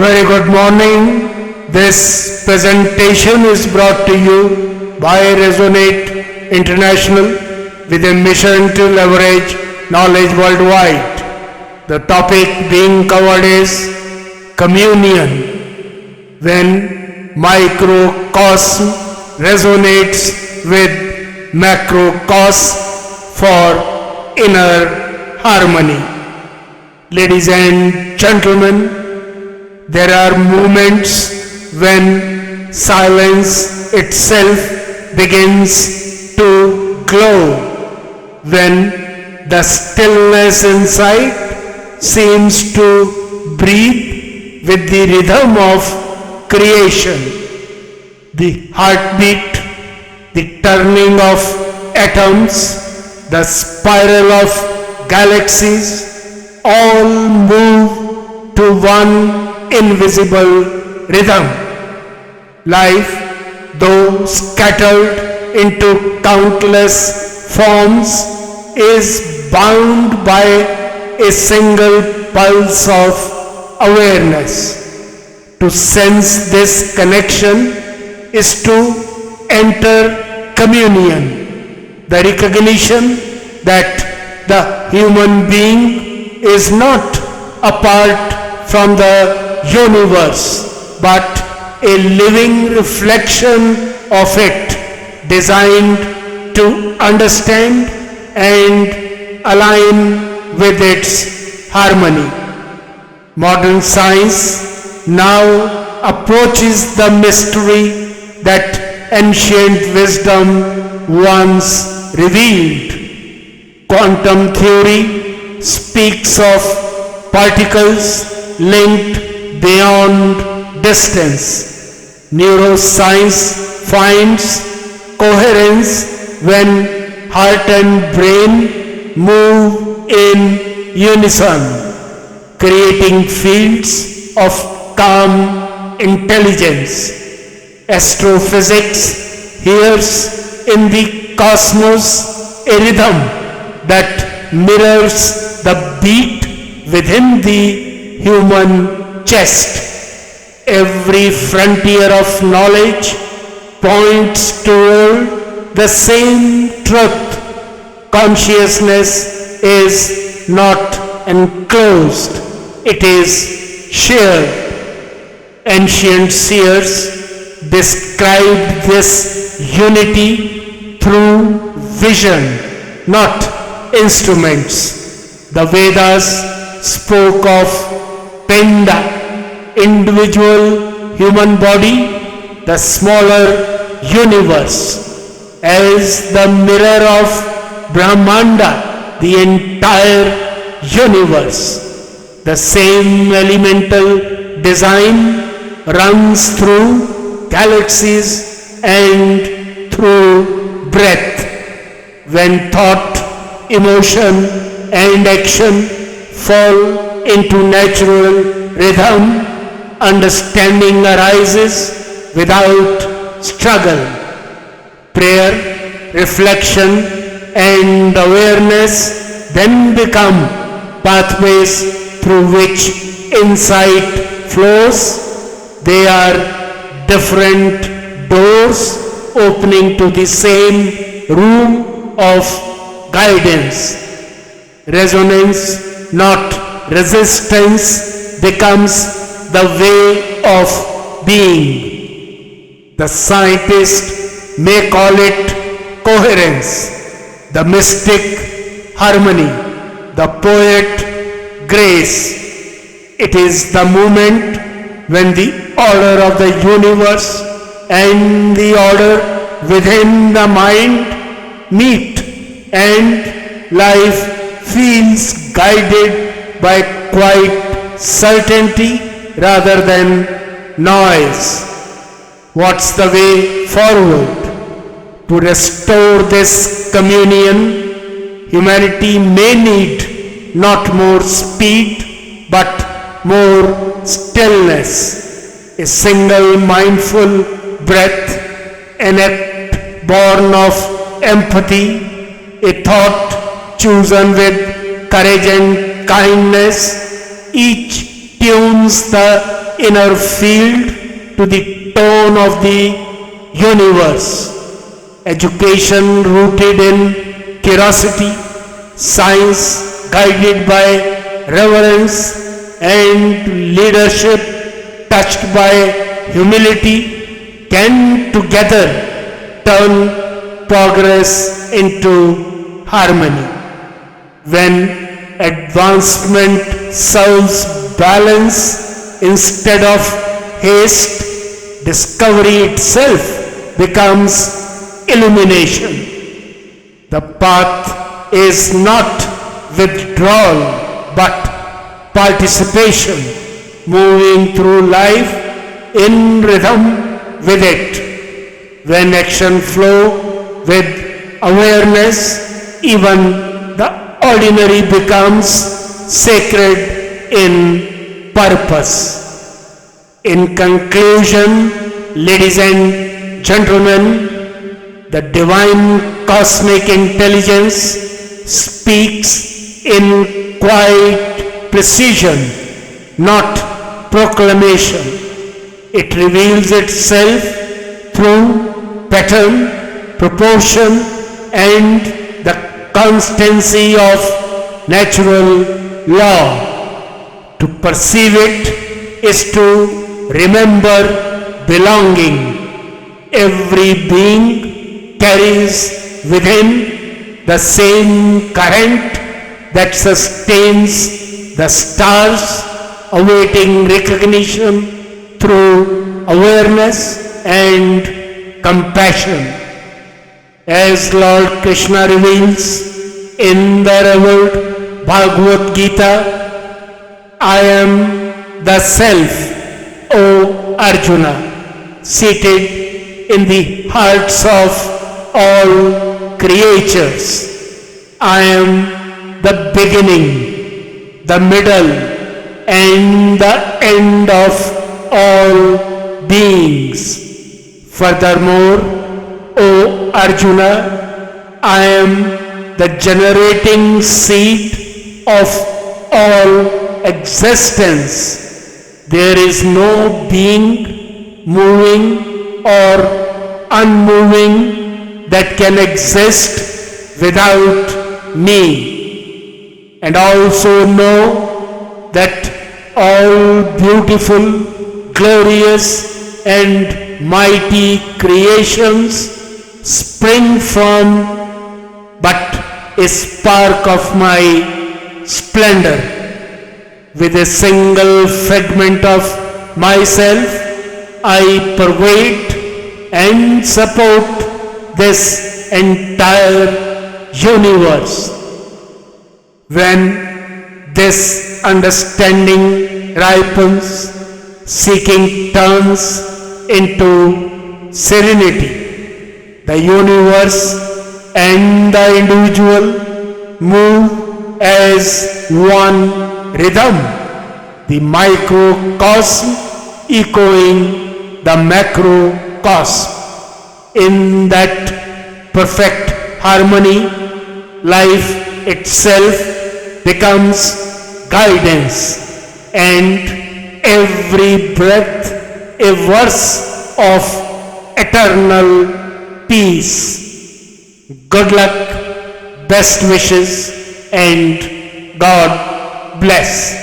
very good morning. This presentation is brought to you by Resonate International with a mission to leverage knowledge worldwide. The topic being covered is communion. When microcosm resonates with macrocosm for inner harmony. Ladies and gentlemen, there are moments when silence itself begins to glow, when the stillness inside seems to breathe with the rhythm of creation. The heartbeat, the turning of atoms, the spiral of galaxies, all move to one invisible rhythm. Life, though scattered into countless forms, is bound by a single pulse of awareness. To sense this connection is to enter communion, the recognition that the human being is not apart from the universe, but a living reflection of it, designed to understand and align with its harmony. Modern science now approaches the mystery that ancient wisdom once revealed. Quantum theory speaks of particles linked beyond distance. Neuroscience finds coherence when heart and brain move in unison, creating fields of calm intelligence. Astrophysics hears in the cosmos a rhythm that mirrors the beat within the human chest. Every frontier of knowledge points toward the same truth. Consciousness is not enclosed, it is shared. Ancient seers described this unity through vision, not instruments. The Vedas spoke of Pinda, individual human body, the smaller universe, as the mirror of Brahmanda, the entire universe. The same elemental design runs through galaxies and through breath. When thought, emotion, and action fall into natural rhythm, understanding arises without struggle. Prayer, reflection, and awareness then become pathways through which insight flows. They are different doors opening to the same room of guidance. Resonance, not resistance, becomes the way of being. The scientist may call it coherence, the mystic harmony, the poet grace. It is the moment when the order of the universe and the order within the mind meet, and life feels guided by quiet certainty rather than noise. What's the way forward? To restore this communion, humanity may need not more speed but more stillness. A single mindful breath, an act born of empathy, a thought chosen with courage and kindness, each tunes the inner field to the tone of the universe. Education rooted in curiosity, science guided by reverence, and leadership touched by humility can together turn progress into harmony. When advancement serves balance instead of haste, discovery itself becomes illumination. The path is not withdrawal but participation, moving through life in rhythm with it. When action flows with awareness, even the ordinary becomes sacred in purpose. In conclusion, ladies and gentlemen, the divine cosmic intelligence speaks in quiet precision, not proclamation. It reveals itself through pattern, proportion, and the constancy of natural law. To perceive it is to remember belonging. Every being carries within the same current that sustains the stars, awaiting recognition through awareness and compassion. As Lord Krishna reveals in the revered Bhagavad Gita, I am the Self, O Arjuna, seated in the hearts of all creatures. I am the beginning, the middle, and the end of all beings. Furthermore, O Arjuna, I am the generating seed of all existence. There is no being, moving or unmoving, that can exist without me. And also know that all beautiful, glorious, and mighty creations spring from but a spark of my splendor. With a single fragment of myself, I pervade and support this entire universe. When this understanding ripens, seeking turns into serenity. The universe and the individual move as one rhythm, the microcosm echoing the macrocosm. In that perfect harmony, life itself becomes guidance, and every breath a verse of eternal peace. Good luck, best wishes, and God bless.